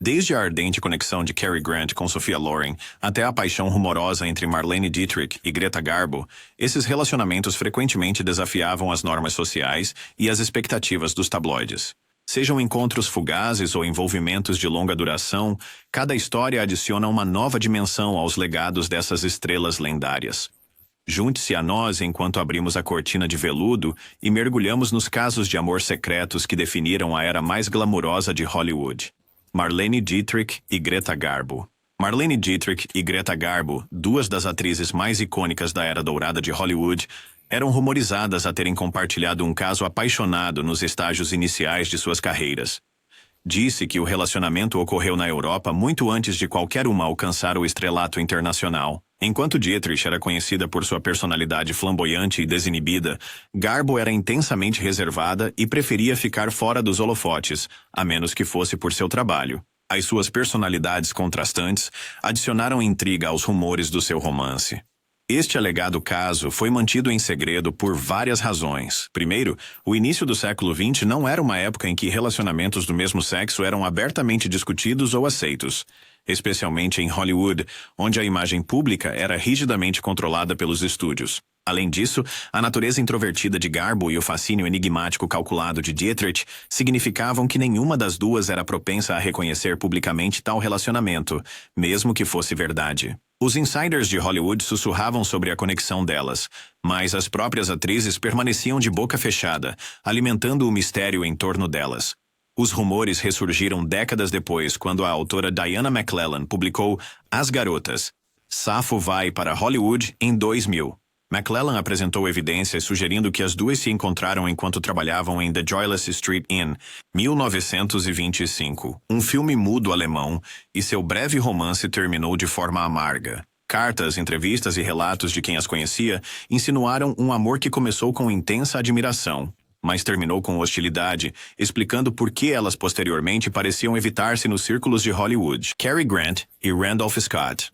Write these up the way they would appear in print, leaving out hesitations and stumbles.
Desde a ardente conexão de Cary Grant com Sophia Loren até a paixão rumorosa entre Marlene Dietrich e Greta Garbo, esses relacionamentos frequentemente desafiavam as normas sociais e as expectativas dos tabloides. Sejam encontros fugazes ou envolvimentos de longa duração, cada história adiciona uma nova dimensão aos legados dessas estrelas lendárias. Junte-se a nós enquanto abrimos a cortina de veludo e mergulhamos nos casos de amor secretos que definiram a era mais glamurosa de Hollywood. Marlene Dietrich e Greta Garbo. Marlene Dietrich e Greta Garbo, duas das atrizes mais icônicas da era dourada de Hollywood, eram rumorizadas a terem compartilhado um caso apaixonado nos estágios iniciais de suas carreiras. Disse que o relacionamento ocorreu na Europa muito antes de qualquer uma alcançar o estrelato internacional. Enquanto Dietrich era conhecida por sua personalidade flamboyante e desinibida, Garbo era intensamente reservada e preferia ficar fora dos holofotes, a menos que fosse por seu trabalho. As suas personalidades contrastantes adicionaram intriga aos rumores do seu romance. Este alegado caso foi mantido em segredo por várias razões. Primeiro, o início do século XX não era uma época em que relacionamentos do mesmo sexo eram abertamente discutidos ou aceitos, especialmente em Hollywood, onde a imagem pública era rigidamente controlada pelos estúdios. Além disso, a natureza introvertida de Garbo e o fascínio enigmático calculado de Dietrich significavam que nenhuma das duas era propensa a reconhecer publicamente tal relacionamento, mesmo que fosse verdade. Os insiders de Hollywood sussurravam sobre a conexão delas, mas as próprias atrizes permaneciam de boca fechada, alimentando o mistério em torno delas. Os rumores ressurgiram décadas depois, quando a autora Diana McClellan publicou As Garotas. Safo vai para Hollywood em 2000. McClellan apresentou evidências sugerindo que as duas se encontraram enquanto trabalhavam em The Joyless Street Inn, 1925, um filme mudo alemão, e seu breve romance terminou de forma amarga. Cartas, entrevistas e relatos de quem as conhecia insinuaram um amor que começou com intensa admiração, mas terminou com hostilidade, explicando por que elas posteriormente pareciam evitar-se nos círculos de Hollywood. Cary Grant e Randolph Scott.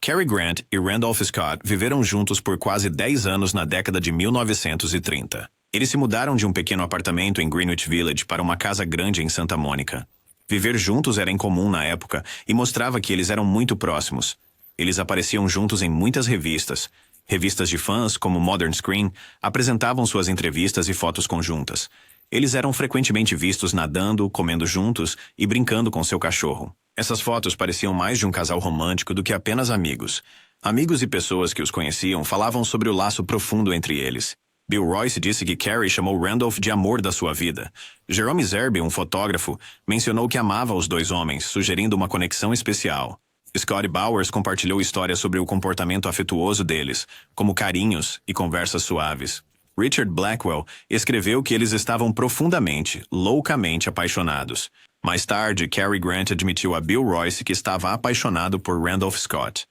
Cary Grant e Randolph Scott viveram juntos por quase 10 anos na década de 1930. Eles se mudaram de um pequeno apartamento em Greenwich Village para uma casa grande em Santa Mônica. Viver juntos era incomum na época e mostrava que eles eram muito próximos. Eles apareciam juntos em muitas revistas. Revistas de fãs, como Modern Screen, apresentavam suas entrevistas e fotos conjuntas. Eles eram frequentemente vistos nadando, comendo juntos e brincando com seu cachorro. Essas fotos pareciam mais de um casal romântico do que apenas amigos. Amigos e pessoas que os conheciam falavam sobre o laço profundo entre eles. Bill Royce disse que Cary chamou Randolph de amor da sua vida. Jerome Zerbe, um fotógrafo, mencionou que amava os dois homens, sugerindo uma conexão especial. Scott Bowers compartilhou histórias sobre o comportamento afetuoso deles, como carinhos e conversas suaves. Richard Blackwell escreveu que eles estavam profundamente, loucamente apaixonados. Mais tarde, Cary Grant admitiu a Bill Royce que estava apaixonado por Randolph Scott.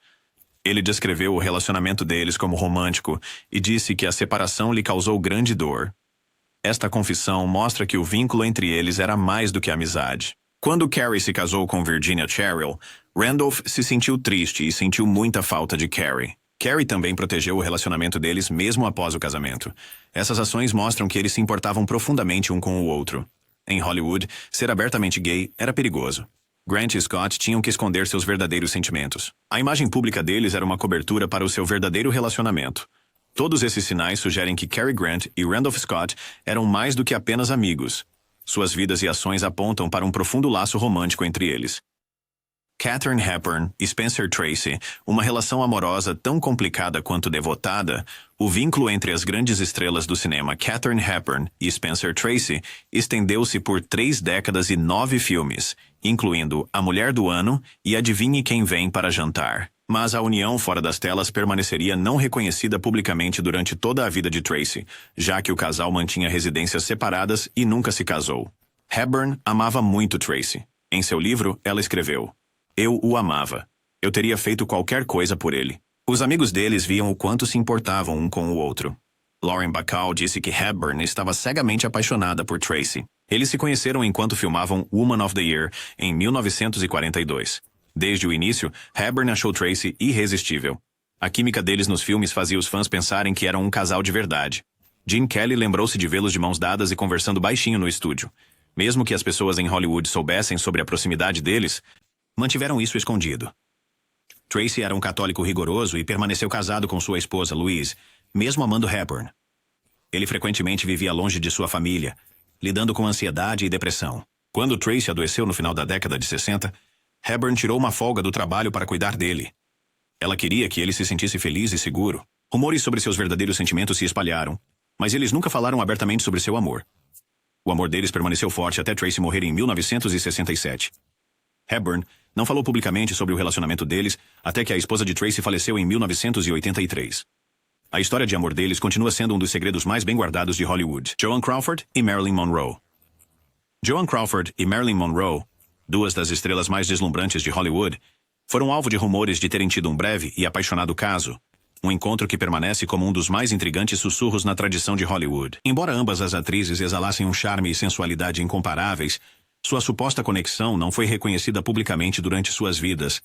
Ele descreveu o relacionamento deles como romântico e disse que a separação lhe causou grande dor. Esta confissão mostra que o vínculo entre eles era mais do que amizade. Quando Cary se casou com Virginia Cherrill, Randolph se sentiu triste e sentiu muita falta de Cary. Cary também protegeu o relacionamento deles mesmo após o casamento. Essas ações mostram que eles se importavam profundamente um com o outro. Em Hollywood, ser abertamente gay era perigoso. Grant e Scott tinham que esconder seus verdadeiros sentimentos. A imagem pública deles era uma cobertura para o seu verdadeiro relacionamento. Todos esses sinais sugerem que Cary Grant e Randolph Scott eram mais do que apenas amigos. Suas vidas e ações apontam para um profundo laço romântico entre eles. Katharine Hepburn e Spencer Tracy, uma relação amorosa tão complicada quanto devotada, o vínculo entre as grandes estrelas do cinema Katharine Hepburn e Spencer Tracy estendeu-se por 3 décadas e 9 filmes, incluindo A Mulher do Ano e Adivinhe Quem Vem para Jantar. Mas a união fora das telas permaneceria não reconhecida publicamente durante toda a vida de Tracy, já que o casal mantinha residências separadas e nunca se casou. Hepburn amava muito Tracy. Em seu livro, ela escreveu: "Eu o amava. Eu teria feito qualquer coisa por ele." Os amigos deles viam o quanto se importavam um com o outro. Lauren Bacall disse que Hepburn estava cegamente apaixonada por Tracy. Eles se conheceram enquanto filmavam Woman of the Year, em 1942. Desde o início, Hepburn achou Tracy irresistível. A química deles nos filmes fazia os fãs pensarem que eram um casal de verdade. Gene Kelly lembrou-se de vê-los de mãos dadas e conversando baixinho no estúdio. Mesmo que as pessoas em Hollywood soubessem sobre a proximidade deles, mantiveram isso escondido. Tracy era um católico rigoroso e permaneceu casado com sua esposa, Louise, mesmo amando Hepburn. Ele frequentemente vivia longe de sua família, lidando com ansiedade e depressão. Quando Tracy adoeceu no final da década de 60, Hepburn tirou uma folga do trabalho para cuidar dele. Ela queria que ele se sentisse feliz e seguro. Rumores sobre seus verdadeiros sentimentos se espalharam, mas eles nunca falaram abertamente sobre seu amor. O amor deles permaneceu forte até Tracy morrer em 1967. Hepburn não falou publicamente sobre o relacionamento deles até que a esposa de Tracy faleceu em 1983. A história de amor deles continua sendo um dos segredos mais bem guardados de Hollywood. Joan Crawford e Marilyn Monroe. Joan Crawford e Marilyn Monroe, duas das estrelas mais deslumbrantes de Hollywood, foram alvo de rumores de terem tido um breve e apaixonado caso, um encontro que permanece como um dos mais intrigantes sussurros na tradição de Hollywood. Embora ambas as atrizes exalassem um charme e sensualidade incomparáveis, sua suposta conexão não foi reconhecida publicamente durante suas vidas,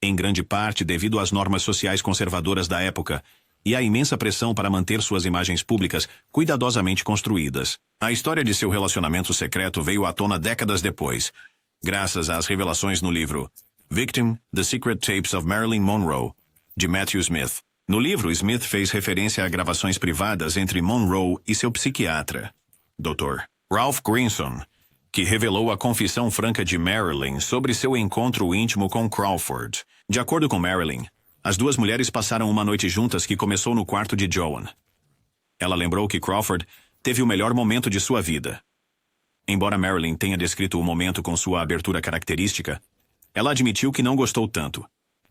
em grande parte devido às normas sociais conservadoras da época e à imensa pressão para manter suas imagens públicas cuidadosamente construídas. A história de seu relacionamento secreto veio à tona décadas depois, graças às revelações no livro Victim: The Secret Tapes of Marilyn Monroe, de Matthew Smith. No livro, Smith fez referência a gravações privadas entre Monroe e seu psiquiatra, Dr. Ralph Grinson, que revelou a confissão franca de Marilyn sobre seu encontro íntimo com Crawford. De acordo com Marilyn, as duas mulheres passaram uma noite juntas que começou no quarto de Joan. Ela lembrou que Crawford teve o melhor momento de sua vida. Embora Marilyn tenha descrito o momento com sua abertura característica, ela admitiu que não gostou tanto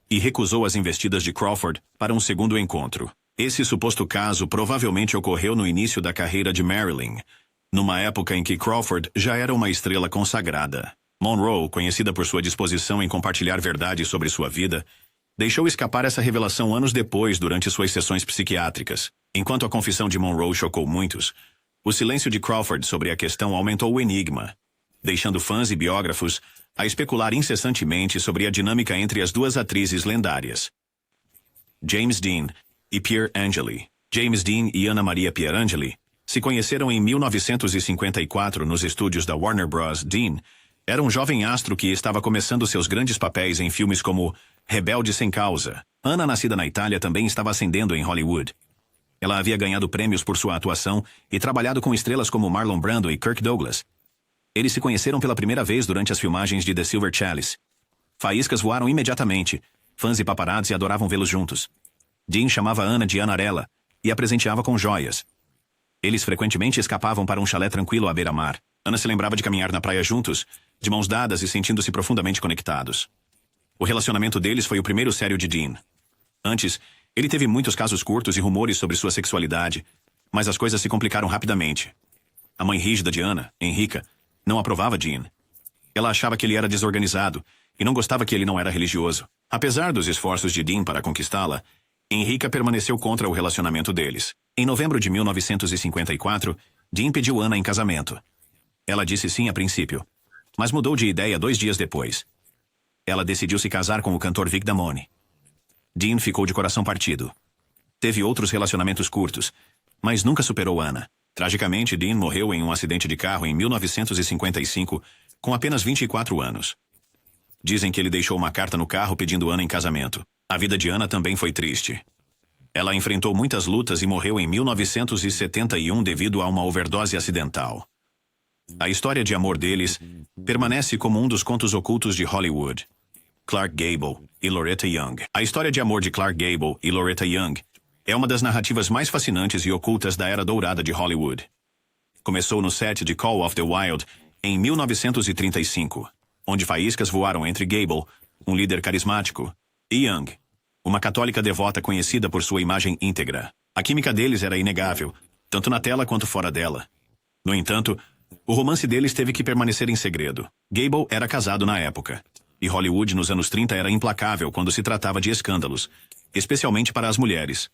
e recusou as investidas de Crawford para um segundo encontro. Esse suposto caso provavelmente ocorreu no início da carreira de Marilyn, numa época em que Crawford já era uma estrela consagrada. Monroe, conhecida por sua disposição em compartilhar verdades sobre sua vida, deixou escapar essa revelação anos depois durante suas sessões psiquiátricas. Enquanto a confissão de Monroe chocou muitos, o silêncio de Crawford sobre a questão aumentou o enigma, deixando fãs e biógrafos a especular incessantemente sobre a dinâmica entre as duas atrizes lendárias. James Dean e Pier Angeli. James Dean e Anna Maria Pierangeli se conheceram em 1954 nos estúdios da Warner Bros. Dean era um jovem astro que estava começando seus grandes papéis em filmes como Rebelde Sem Causa. Anna, nascida na Itália, também estava ascendendo em Hollywood. Ela havia ganhado prêmios por sua atuação e trabalhado com estrelas como Marlon Brando e Kirk Douglas. Eles se conheceram pela primeira vez durante as filmagens de The Silver Chalice. Faíscas voaram imediatamente. Fãs e paparazzi adoravam vê-los juntos. Dean chamava Anna de Anarella e a presenteava com joias. Eles frequentemente escapavam para um chalé tranquilo à beira-mar. Anna se lembrava de caminhar na praia juntos, de mãos dadas e sentindo-se profundamente conectados. O relacionamento deles foi o primeiro sério de Dean. Antes, ele teve muitos casos curtos e rumores sobre sua sexualidade, mas as coisas se complicaram rapidamente. A mãe rígida de Anna, Enrica, não aprovava Dean. Ela achava que ele era desorganizado e não gostava que ele não era religioso. Apesar dos esforços de Dean para conquistá-la, Enrica permaneceu contra o relacionamento deles. Em novembro de 1954, Dean pediu Anna em casamento. Ela disse sim a princípio, mas mudou de ideia 2 dias depois. Ela decidiu se casar com o cantor Vic Damone. Dean ficou de coração partido. Teve outros relacionamentos curtos, mas nunca superou Anna. Tragicamente, Dean morreu em um acidente de carro em 1955, com apenas 24 anos. Dizem que ele deixou uma carta no carro pedindo Anna em casamento. A vida de Anna também foi triste. Ela enfrentou muitas lutas e morreu em 1971 devido a uma overdose acidental. A história de amor deles permanece como um dos contos ocultos de Hollywood. Clark Gable e Loretta Young. A história de amor de Clark Gable e Loretta Young é uma das narrativas mais fascinantes e ocultas da era dourada de Hollywood. Começou no set de Call of the Wild em 1935, onde faíscas voaram entre Gable, um líder carismático, e Young, uma católica devota conhecida por sua imagem íntegra. A química deles era inegável, tanto na tela quanto fora dela. No entanto, o romance deles teve que permanecer em segredo. Gable era casado na época, e Hollywood nos anos 30 era implacável quando se tratava de escândalos, especialmente para as mulheres.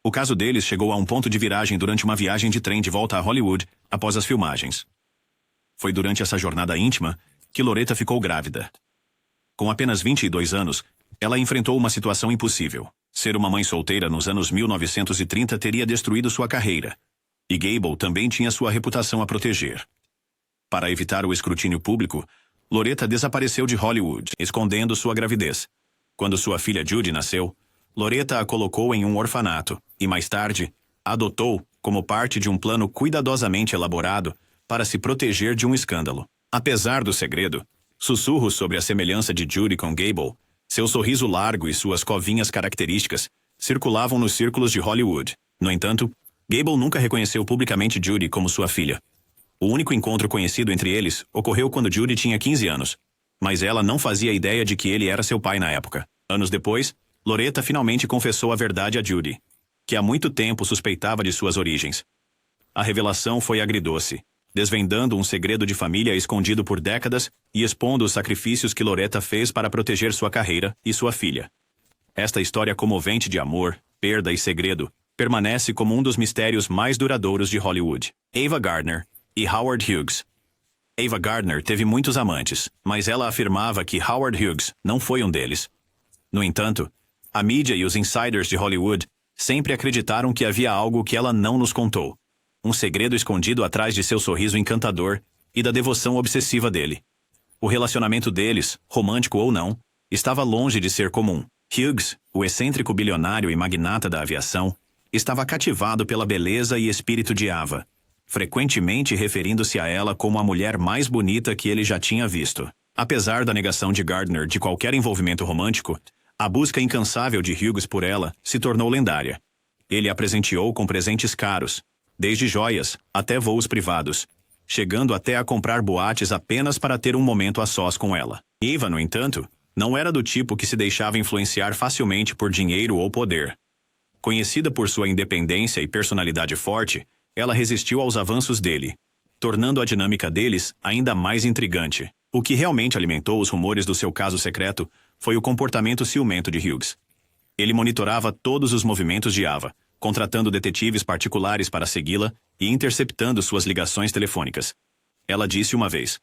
O caso deles chegou a um ponto de viragem durante uma viagem de trem de volta a Hollywood após as filmagens. Foi durante essa jornada íntima que Loretta ficou grávida. Com apenas 22 anos, ela enfrentou uma situação impossível. Ser uma mãe solteira nos anos 1930 teria destruído sua carreira. E Gable também tinha sua reputação a proteger. Para evitar o escrutínio público, Loretta desapareceu de Hollywood, escondendo sua gravidez. Quando sua filha Judy nasceu, Loretta a colocou em um orfanato e, mais tarde, a adotou como parte de um plano cuidadosamente elaborado para se proteger de um escândalo. Apesar do segredo, sussurros sobre a semelhança de Judy com Gable, seu sorriso largo e suas covinhas características, circulavam nos círculos de Hollywood. No entanto, Gable nunca reconheceu publicamente Judy como sua filha. O único encontro conhecido entre eles ocorreu quando Judy tinha 15 anos, mas ela não fazia ideia de que ele era seu pai na época. Anos depois, Loretta finalmente confessou a verdade a Judy, que há muito tempo suspeitava de suas origens. A revelação foi agridoce, desvendando um segredo de família escondido por décadas e expondo os sacrifícios que Loretta fez para proteger sua carreira e sua filha. Esta história comovente de amor, perda e segredo permanece como um dos mistérios mais duradouros de Hollywood. Ava Gardner e Howard Hughes. Ava Gardner teve muitos amantes, mas ela afirmava que Howard Hughes não foi um deles. No entanto, a mídia e os insiders de Hollywood sempre acreditaram que havia algo que ela não nos contou. Um segredo escondido atrás de seu sorriso encantador e da devoção obsessiva dele. O relacionamento deles, romântico ou não, estava longe de ser comum. Hughes, o excêntrico bilionário e magnata da aviação, estava cativado pela beleza e espírito de Ava, frequentemente referindo-se a ela como a mulher mais bonita que ele já tinha visto. Apesar da negação de Gardner de qualquer envolvimento romântico, a busca incansável de Hughes por ela se tornou lendária. Ele a presenteou com presentes caros, desde joias até voos privados, chegando até a comprar boates apenas para ter um momento a sós com ela. Ava, no entanto, não era do tipo que se deixava influenciar facilmente por dinheiro ou poder. Conhecida por sua independência e personalidade forte, ela resistiu aos avanços dele, tornando a dinâmica deles ainda mais intrigante. O que realmente alimentou os rumores do seu caso secreto foi o comportamento ciumento de Hughes. Ele monitorava todos os movimentos de Ava, contratando detetives particulares para segui-la e interceptando suas ligações telefônicas. Ela disse uma vez: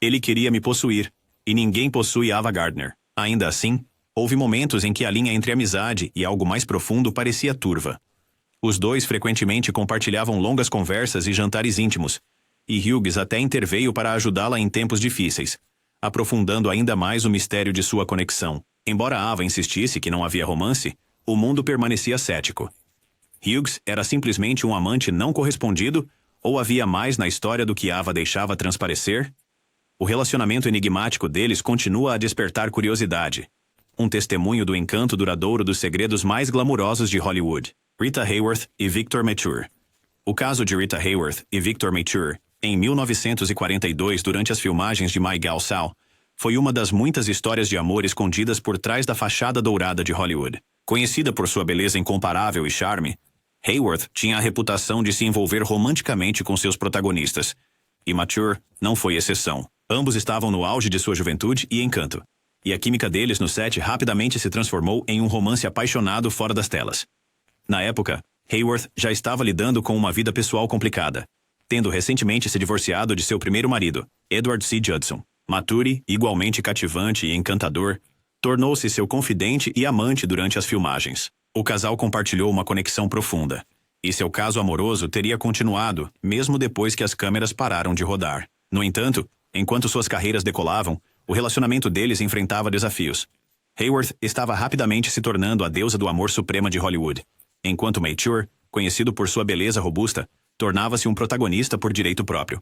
"Ele queria me possuir, e ninguém possui Ava Gardner." Ainda assim, houve momentos em que a linha entre amizade e algo mais profundo parecia turva. Os dois frequentemente compartilhavam longas conversas e jantares íntimos, e Hughes até interveio para ajudá-la em tempos difíceis, aprofundando ainda mais o mistério de sua conexão. Embora Ava insistisse que não havia romance, o mundo permanecia cético. Hughes era simplesmente um amante não correspondido, ou havia mais na história do que Ava deixava transparecer? O relacionamento enigmático deles continua a despertar curiosidade. Um testemunho do encanto duradouro dos segredos mais glamurosos de Hollywood. Rita Hayworth e Victor Mature. O caso de Rita Hayworth e Victor Mature, em 1942, durante as filmagens de My Gal Sal, foi uma das muitas histórias de amor escondidas por trás da fachada dourada de Hollywood. Conhecida por sua beleza incomparável e charme, Hayworth tinha a reputação de se envolver romanticamente com seus protagonistas, e Mature não foi exceção. Ambos estavam no auge de sua juventude e encanto, e a química deles no set rapidamente se transformou em um romance apaixonado fora das telas. Na época, Hayworth já estava lidando com uma vida pessoal complicada, tendo recentemente se divorciado de seu primeiro marido, Edward C. Judson. Mature, igualmente cativante e encantador, tornou-se seu confidente e amante durante as filmagens. O casal compartilhou uma conexão profunda, e seu caso amoroso teria continuado mesmo depois que as câmeras pararam de rodar. No entanto, enquanto suas carreiras decolavam, o relacionamento deles enfrentava desafios. Hayworth estava rapidamente se tornando a deusa do amor suprema de Hollywood, enquanto Mature, conhecido por sua beleza robusta, tornava-se um protagonista por direito próprio.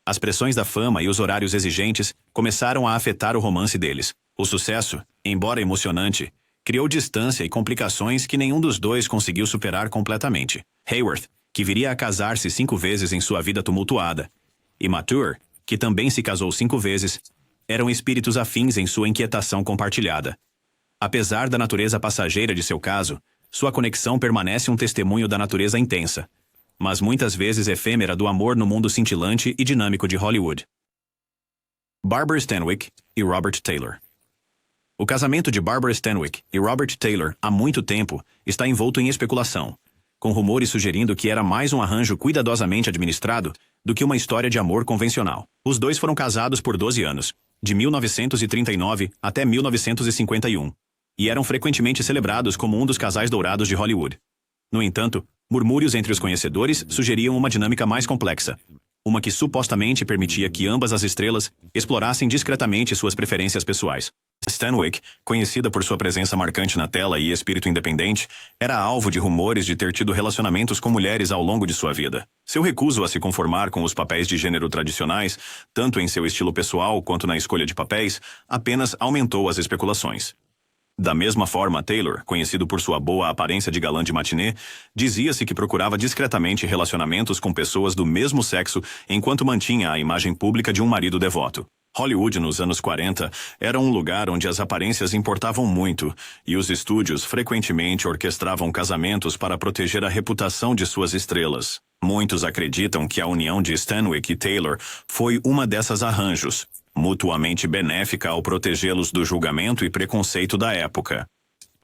As pressões da fama e os horários exigentes começaram a afetar o romance deles. O sucesso, embora emocionante, criou distância e complicações que nenhum dos dois conseguiu superar completamente. Hayworth, que viria a casar-se 5 vezes em sua vida tumultuada, e Mature, que também se casou 5 vezes, eram espíritos afins em sua inquietação compartilhada. Apesar da natureza passageira de seu caso, sua conexão permanece um testemunho da natureza intensa, mas muitas vezes efêmera do amor no mundo cintilante e dinâmico de Hollywood. Barbara Stanwyck e Robert Taylor. O casamento de Barbara Stanwyck e Robert Taylor há muito tempo está envolto em especulação, com rumores sugerindo que era mais um arranjo cuidadosamente administrado do que uma história de amor convencional. Os dois foram casados por 12 anos, de 1939 até 1951, e eram frequentemente celebrados como um dos casais dourados de Hollywood. No entanto, murmúrios entre os conhecedores sugeriam uma dinâmica mais complexa. uma que supostamente permitia que ambas as estrelas explorassem discretamente suas preferências pessoais. Stanwyck, conhecida por sua presença marcante na tela e espírito independente, era alvo de rumores de ter tido relacionamentos com mulheres ao longo de sua vida. Seu recuso a se conformar com os papéis de gênero tradicionais, tanto em seu estilo pessoal quanto na escolha de papéis, apenas aumentou as especulações. Da mesma forma, Taylor, conhecido por sua boa aparência de galã de matinê, dizia-se que procurava discretamente relacionamentos com pessoas do mesmo sexo enquanto mantinha a imagem pública de um marido devoto. Hollywood, nos anos 40, era um lugar onde as aparências importavam muito, e os estúdios frequentemente orquestravam casamentos para proteger a reputação de suas estrelas. Muitos acreditam que a união de Stanwyck e Taylor foi uma dessas arranjos, mutuamente benéfica ao protegê-los do julgamento e preconceito da época.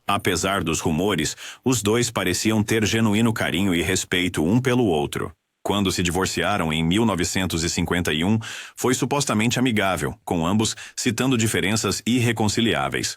Apesar dos rumores, os dois pareciam ter genuíno carinho e respeito um pelo outro. Quando se divorciaram em 1951, foi supostamente amigável, com ambos citando diferenças irreconciliáveis.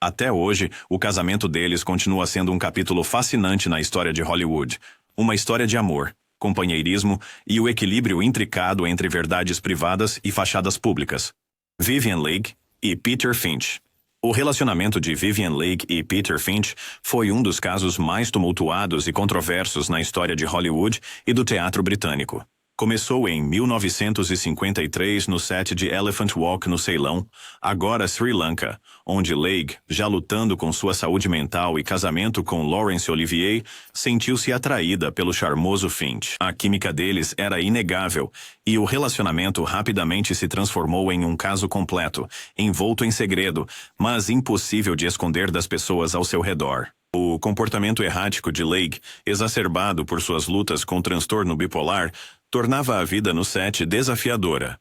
Até hoje, o casamento deles continua sendo um capítulo fascinante na história de Hollywood. Uma história de amor, companheirismo e o equilíbrio intricado entre verdades privadas e fachadas públicas. Vivien Leigh e Peter Finch. O relacionamento de Vivien Leigh e Peter Finch foi um dos casos mais tumultuados e controversos na história de Hollywood e do teatro britânico. Começou em 1953 no set de Elephant Walk no Ceilão, agora Sri Lanka, onde Leigh, já lutando com sua saúde mental e casamento com Laurence Olivier, sentiu-se atraída pelo charmoso Finch. A química deles era inegável, e o relacionamento rapidamente se transformou em um caso completo, envolto em segredo, mas impossível de esconder das pessoas ao seu redor. O comportamento errático de Leigh, exacerbado por suas lutas com transtorno bipolar, tornava a vida no set desafiadora.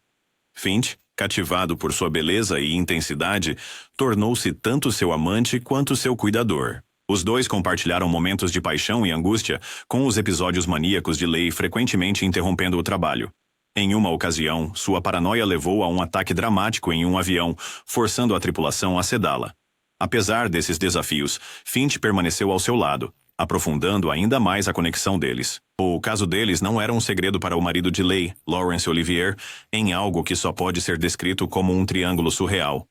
Finch, cativado por sua beleza e intensidade, tornou-se tanto seu amante quanto seu cuidador. Os dois compartilharam momentos de paixão e angústia, com os episódios maníacos de Leigh frequentemente interrompendo o trabalho. Em uma ocasião, sua paranoia levou a um ataque dramático em um avião, forçando a tripulação a sedá-la. Apesar desses desafios, Finch permaneceu ao seu lado, aprofundando ainda mais a conexão deles. O caso deles não era um segredo para o marido de Leigh, Laurence Olivier, em algo que só pode ser descrito como um triângulo surreal.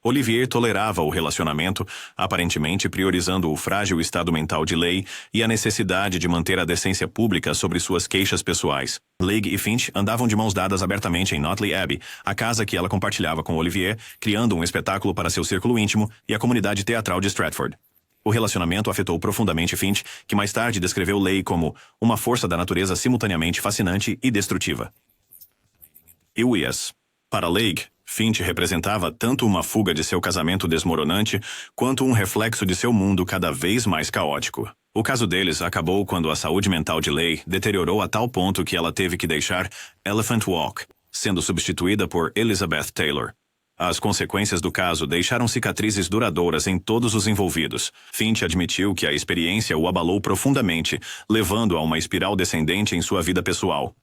Olivier tolerava o relacionamento, aparentemente priorizando o frágil estado mental de Leigh e a necessidade de manter a decência pública sobre suas queixas pessoais. Leigh e Finch andavam de mãos dadas abertamente em Notley Abbey, a casa que ela compartilhava com Olivier, criando um espetáculo para seu círculo íntimo e a comunidade teatral de Stratford. O relacionamento afetou profundamente Finch, que mais tarde descreveu Leigh como uma força da natureza simultaneamente fascinante e destrutiva. Para Leigh, Finch representava tanto uma fuga de seu casamento desmoronante, quanto um reflexo de seu mundo cada vez mais caótico. O caso deles acabou quando a saúde mental de Leigh deteriorou a tal ponto que ela teve que deixar Elephant Walk, sendo substituída por Elizabeth Taylor. As consequências do caso deixaram cicatrizes duradouras em todos os envolvidos. Finch admitiu que a experiência o abalou profundamente, levando a uma espiral descendente em sua vida pessoal.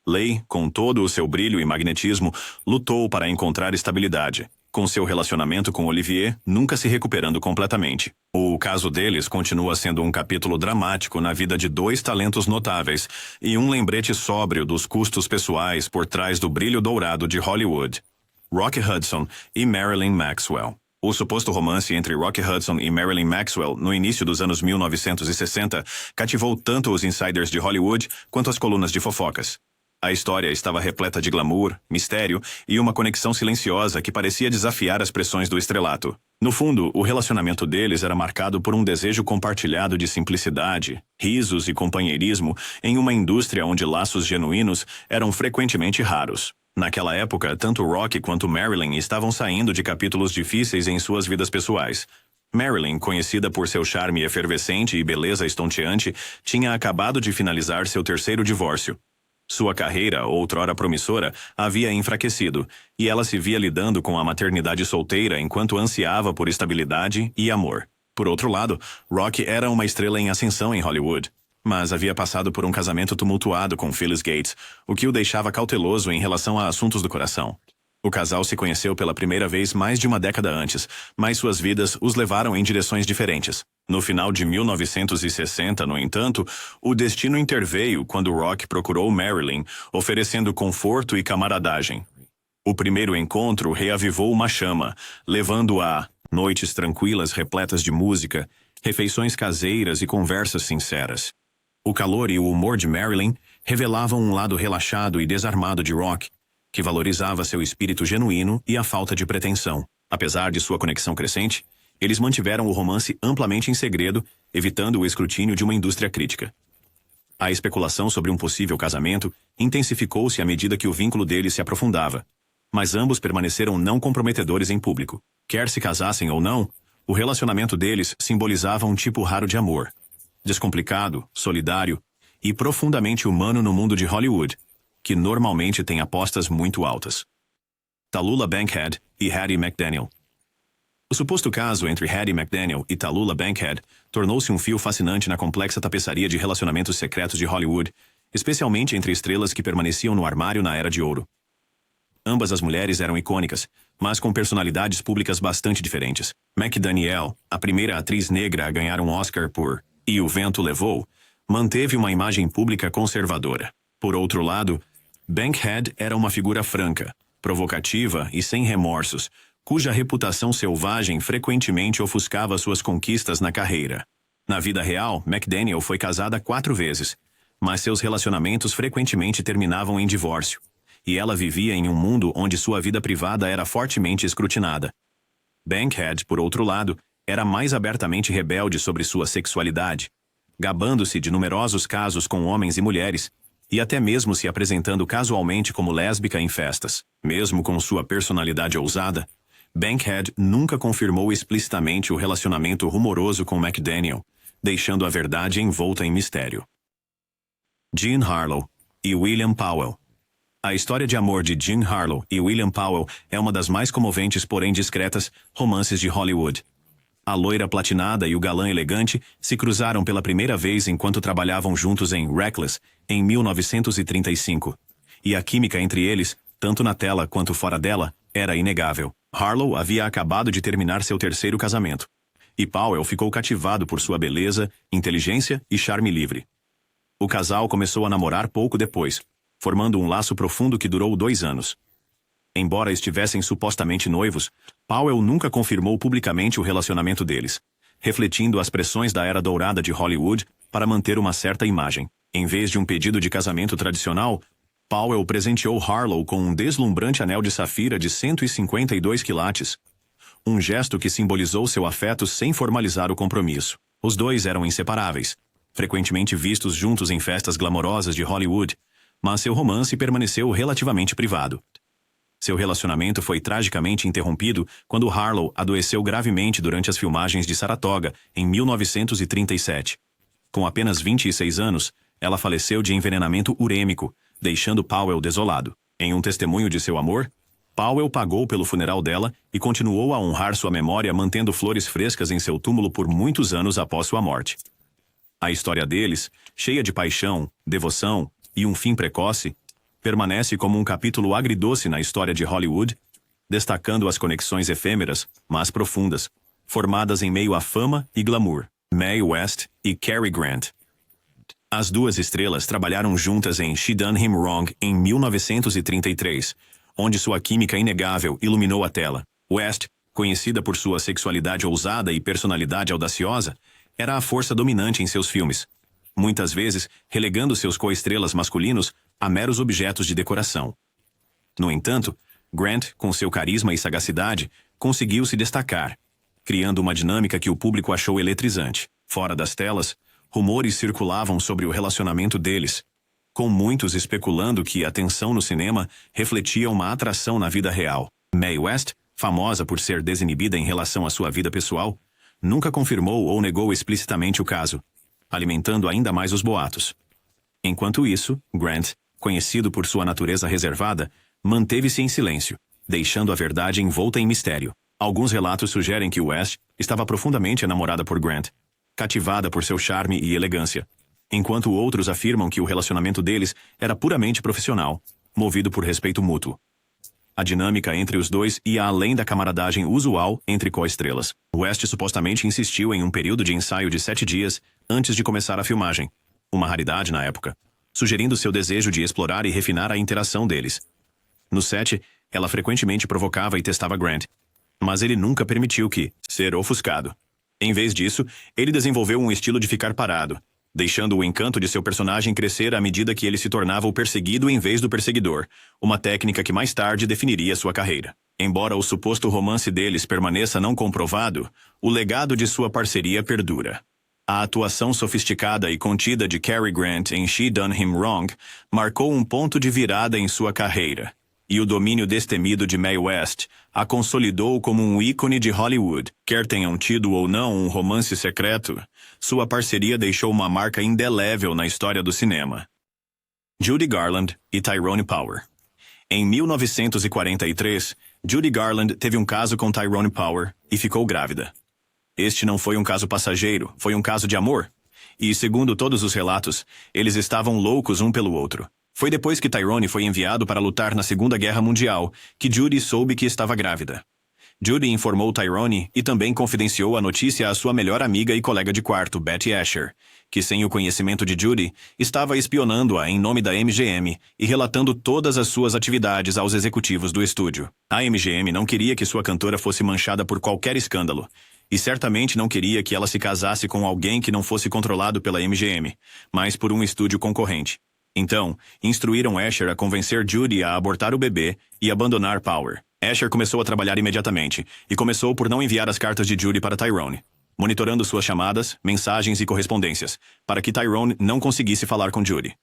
Leigh, com todo o seu brilho e magnetismo, lutou para encontrar estabilidade, com seu relacionamento com Olivier nunca se recuperando completamente. O caso deles continua sendo um capítulo dramático na vida de dois talentos notáveis e um lembrete sóbrio dos custos pessoais por trás do brilho dourado de Hollywood. Rock Hudson e Marilyn Maxwell. O suposto romance entre Rock Hudson e Marilyn Maxwell no início dos anos 1960 cativou tanto os insiders de Hollywood quanto as colunas de fofocas. A história estava repleta de glamour, mistério e uma conexão silenciosa que parecia desafiar as pressões do estrelato. No fundo, o relacionamento deles era marcado por um desejo compartilhado de simplicidade, risos e companheirismo em uma indústria onde laços genuínos eram frequentemente raros. Naquela época, tanto Rock quanto Marilyn estavam saindo de capítulos difíceis em suas vidas pessoais. Marilyn, conhecida por seu charme efervescente e beleza estonteante, tinha acabado de finalizar seu terceiro divórcio. Sua carreira, outrora promissora, havia enfraquecido, e ela se via lidando com a maternidade solteira enquanto ansiava por estabilidade e amor. Por outro lado, Rock era uma estrela em ascensão em Hollywood, mas havia passado por um casamento tumultuado com Phyllis Gates, o que o deixava cauteloso em relação a assuntos do coração. O casal se conheceu pela primeira vez mais de uma década antes, mas suas vidas os levaram em direções diferentes. No final de 1960, no entanto, o destino interveio quando Rock procurou Marilyn, oferecendo conforto e camaradagem. O primeiro encontro reavivou uma chama, levando a noites tranquilas repletas de música, refeições caseiras e conversas sinceras. O calor e o humor de Marilyn revelavam um lado relaxado e desarmado de Rock, que valorizava seu espírito genuíno e a falta de pretensão. Apesar de sua conexão crescente, eles mantiveram o romance amplamente em segredo, evitando o escrutínio de uma indústria crítica. A especulação sobre um possível casamento intensificou-se à medida que o vínculo deles se aprofundava, mas ambos permaneceram não comprometedores em público. Quer se casassem ou não, o relacionamento deles simbolizava um tipo raro de amor, descomplicado, solidário e profundamente humano no mundo de Hollywood, que normalmente tem apostas muito altas. Tallulah Bankhead e Hattie McDaniel. O suposto caso entre Hattie McDaniel e Tallulah Bankhead tornou-se um fio fascinante na complexa tapeçaria de relacionamentos secretos de Hollywood, especialmente entre estrelas que permaneciam no armário na Era de Ouro. Ambas as mulheres eram icônicas, mas com personalidades públicas bastante diferentes. McDaniel, a primeira atriz negra a ganhar um Oscar por E o Vento Levou, manteve uma imagem pública conservadora. Por outro lado, Bankhead era uma figura franca, provocativa e sem remorsos, cuja reputação selvagem frequentemente ofuscava suas conquistas na carreira. Na vida real, McDaniel foi casada 4 vezes, mas seus relacionamentos frequentemente terminavam em divórcio, e ela vivia em um mundo onde sua vida privada era fortemente escrutinada. Bankhead, por outro lado, era mais abertamente rebelde sobre sua sexualidade, gabando-se de numerosos casos com homens e mulheres, e até mesmo se apresentando casualmente como lésbica em festas. Mesmo com sua personalidade ousada, Bankhead nunca confirmou explicitamente o relacionamento rumoroso com McDaniel, deixando a verdade envolta em mistério. Jean Harlow e William Powell. A história de amor de Jean Harlow e William Powell é uma das mais comoventes, porém discretas, romances de Hollywood. A loira platinada e o galã elegante se cruzaram pela primeira vez enquanto trabalhavam juntos em Reckless, em 1935. E a química entre eles, tanto na tela quanto fora dela, era inegável. Harlow havia acabado de terminar seu 3º casamento, e Powell ficou cativado por sua beleza, inteligência e charme livre. O casal começou a namorar pouco depois, formando um laço profundo que durou 2 anos. Embora estivessem supostamente noivos, Powell nunca confirmou publicamente o relacionamento deles, refletindo as pressões da era dourada de Hollywood para manter uma certa imagem. Em vez de um pedido de casamento tradicional, Powell presenteou Harlow com um deslumbrante anel de safira de 152 quilates, um gesto que simbolizou seu afeto sem formalizar o compromisso. Os dois eram inseparáveis, frequentemente vistos juntos em festas glamorosas de Hollywood, mas seu romance permaneceu relativamente privado. Seu relacionamento foi tragicamente interrompido quando Harlow adoeceu gravemente durante as filmagens de Saratoga, em 1937. Com apenas 26 anos, ela faleceu de envenenamento urêmico, deixando Powell desolado. Em um testemunho de seu amor, Powell pagou pelo funeral dela e continuou a honrar sua memória mantendo flores frescas em seu túmulo por muitos anos após sua morte. A história deles, cheia de paixão, devoção e um fim precoce, permanece como um capítulo agridoce na história de Hollywood, destacando as conexões efêmeras, mas profundas, formadas em meio à fama e glamour. Mae West e Cary Grant. As duas estrelas trabalharam juntas em She Done Him Wrong em 1933, onde sua química inegável iluminou a tela. West, conhecida por sua sexualidade ousada e personalidade audaciosa, era a força dominante em seus filmes, muitas vezes relegando seus coestrelas masculinos a meros objetos de decoração. No entanto, Grant, com seu carisma e sagacidade, conseguiu se destacar, criando uma dinâmica que o público achou eletrizante. Fora das telas, rumores circulavam sobre o relacionamento deles, com muitos especulando que a tensão no cinema refletia uma atração na vida real. Mae West, famosa por ser desinibida em relação à sua vida pessoal, nunca confirmou ou negou explicitamente o caso, alimentando ainda mais os boatos. Enquanto isso, Grant, conhecido por sua natureza reservada, manteve-se em silêncio, deixando a verdade envolta em mistério. Alguns relatos sugerem que West estava profundamente enamorada por Grant, cativada por seu charme e elegância, enquanto outros afirmam que o relacionamento deles era puramente profissional, movido por respeito mútuo. A dinâmica entre os dois ia além da camaradagem usual entre co-estrelas. West supostamente insistiu em um período de ensaio de 7 dias antes de começar a filmagem, uma raridade na época, sugerindo seu desejo de explorar e refinar a interação deles. No set, ela frequentemente provocava e testava Grant, mas ele nunca permitiu que ser ofuscado. Em vez disso, ele desenvolveu um estilo de ficar parado, deixando o encanto de seu personagem crescer à medida que ele se tornava o perseguido em vez do perseguidor, uma técnica que mais tarde definiria sua carreira. Embora o suposto romance deles permaneça não comprovado, o legado de sua parceria perdura. A atuação sofisticada e contida de Cary Grant em She Done Him Wrong marcou um ponto de virada em sua carreira, e o domínio destemido de Mae West a consolidou como um ícone de Hollywood. Quer tenham tido ou não um romance secreto, sua parceria deixou uma marca indelével na história do cinema. Judy Garland e Tyrone Power. Em 1943, Judy Garland teve um caso com Tyrone Power e ficou grávida. Este não foi um caso passageiro, foi um caso de amor. E, segundo todos os relatos, eles estavam loucos um pelo outro. Foi depois que Tyrone foi enviado para lutar na Segunda Guerra Mundial que Judy soube que estava grávida. Judy informou Tyrone e também confidenciou a notícia à sua melhor amiga e colega de quarto, Betty Asher, que, sem o conhecimento de Judy, estava espionando-a em nome da MGM e relatando todas as suas atividades aos executivos do estúdio. A MGM não queria que sua cantora fosse manchada por qualquer escândalo, e certamente não queria que ela se casasse com alguém que não fosse controlado pela MGM, mas por um estúdio concorrente. Então, instruíram Asher a convencer Judy a abortar o bebê e abandonar Power. Asher começou a trabalhar imediatamente, e começou por não enviar as cartas de Judy para Tyrone, monitorando suas chamadas, mensagens e correspondências, para que Tyrone não conseguisse falar com Judy.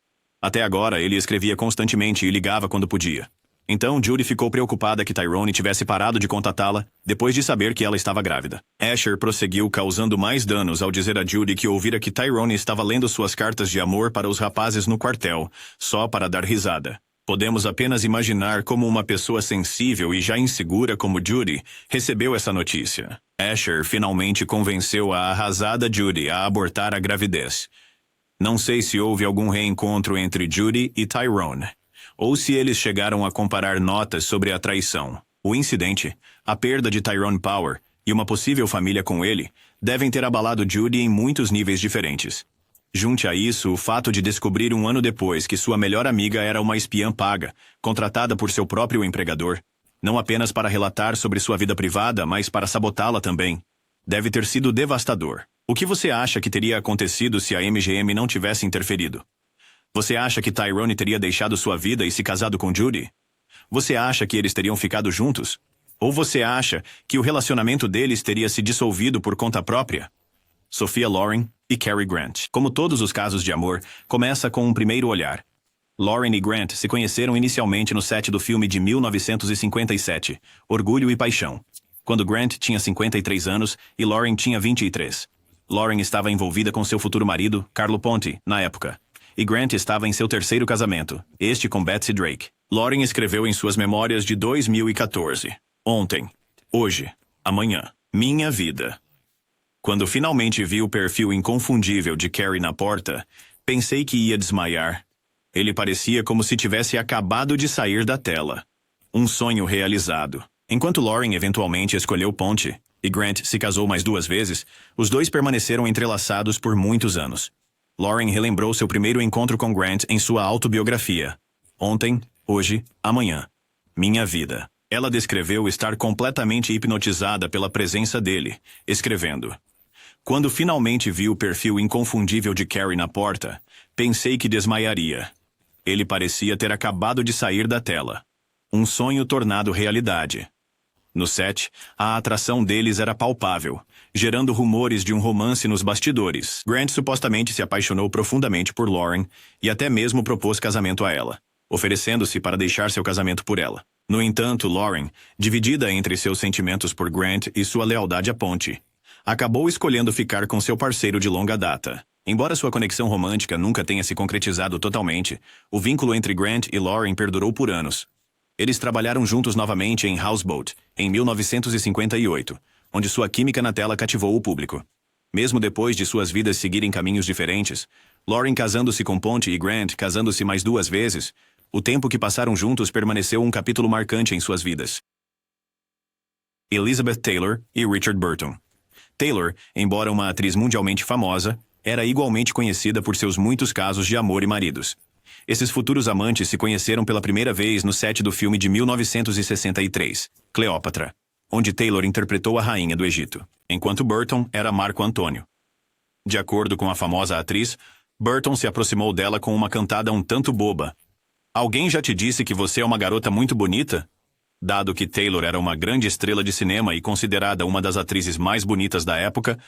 Até agora, ele escrevia constantemente e ligava quando podia. Então, Judy ficou preocupada que Tyrone tivesse parado de contatá-la depois de saber que ela estava grávida. Asher prosseguiu causando mais danos ao dizer a Judy que ouvira que Tyrone estava lendo suas cartas de amor para os rapazes no quartel, só para dar risada. Podemos apenas imaginar como uma pessoa sensível e já insegura como Judy recebeu essa notícia. Asher finalmente convenceu a arrasada Judy a abortar a gravidez. Não sei se houve algum reencontro entre Judy e Tyrone, ou se eles chegaram a comparar notas sobre a traição. O incidente, a perda de Tyrone Power e uma possível família com ele devem ter abalado Judy em muitos níveis diferentes. Junte a isso o fato de descobrir um ano depois que sua melhor amiga era uma espiã paga, contratada por seu próprio empregador, não apenas para relatar sobre sua vida privada, mas para sabotá-la também. Deve ter sido devastador. O que você acha que teria acontecido se a MGM não tivesse interferido? Você acha que Tyrone teria deixado sua vida e se casado com Judy? Você acha que eles teriam ficado juntos? Ou você acha que o relacionamento deles teria se dissolvido por conta própria? Sophia Loren e Cary Grant. Como todos os casos de amor, começa com um primeiro olhar. Loren e Grant se conheceram inicialmente no set do filme de 1957, Orgulho e Paixão, quando Grant tinha 53 anos e Loren tinha 23. Loren estava envolvida com seu futuro marido, Carlo Ponti, na época, e Grant estava em seu terceiro casamento, este com Betsy Drake. Loren escreveu em suas memórias de 2014, Ontem, hoje, amanhã, minha vida. Quando finalmente vi o perfil inconfundível de Cary na porta, pensei que ia desmaiar. Ele parecia como se tivesse acabado de sair da tela. Um sonho realizado. Enquanto Loren eventualmente escolheu Ponte e Grant se casou mais 2 vezes, os dois permaneceram entrelaçados por muitos anos. Loren relembrou seu primeiro encontro com Grant em sua autobiografia. Ontem, hoje, amanhã. Minha vida. Ela descreveu estar completamente hipnotizada pela presença dele, escrevendo: Quando finalmente vi o perfil inconfundível de Cary na porta, pensei que desmaiaria. Ele parecia ter acabado de sair da tela. Um sonho tornado realidade. No set, a atração deles era palpável, gerando rumores de um romance nos bastidores. Grant supostamente se apaixonou profundamente por Loren e até mesmo propôs casamento a ela, oferecendo-se para deixar seu casamento por ela. No entanto, Loren, dividida entre seus sentimentos por Grant e sua lealdade a Ponte, acabou escolhendo ficar com seu parceiro de longa data. Embora sua conexão romântica nunca tenha se concretizado totalmente, o vínculo entre Grant e Loren perdurou por anos. Eles trabalharam juntos novamente em Houseboat, em 1958, onde sua química na tela cativou o público. Mesmo depois de suas vidas seguirem caminhos diferentes, Loren casando-se com Ponte e Grant casando-se mais 2 vezes, O tempo que passaram juntos permaneceu um capítulo marcante em suas vidas. Elizabeth Taylor e Richard Burton. Taylor, embora uma atriz mundialmente famosa, era igualmente conhecida por seus muitos casos de amor e maridos. Esses futuros amantes se conheceram pela primeira vez no set do filme de 1963, Cleópatra, onde Taylor interpretou a rainha do Egito, enquanto Burton era Marco Antônio. De acordo com a famosa atriz, Burton se aproximou dela com uma cantada um tanto boba. "Alguém já te disse que você é uma garota muito bonita?" Dado que Taylor era uma grande estrela de cinema e considerada uma das atrizes mais bonitas da época,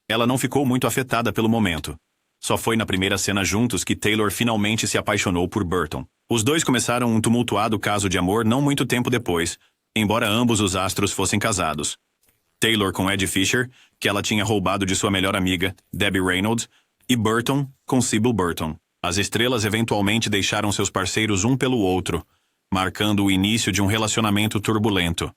ela não ficou muito afetada pelo momento. Só foi na primeira cena juntos que Taylor finalmente se apaixonou por Burton. Os dois começaram um tumultuado caso de amor não muito tempo depois, embora ambos os astros fossem casados. Taylor com Ed Fisher, que ela tinha roubado de sua melhor amiga, Debbie Reynolds, e Burton com Sybil Burton. As estrelas eventualmente deixaram seus parceiros um pelo outro, marcando o início de um relacionamento turbulento.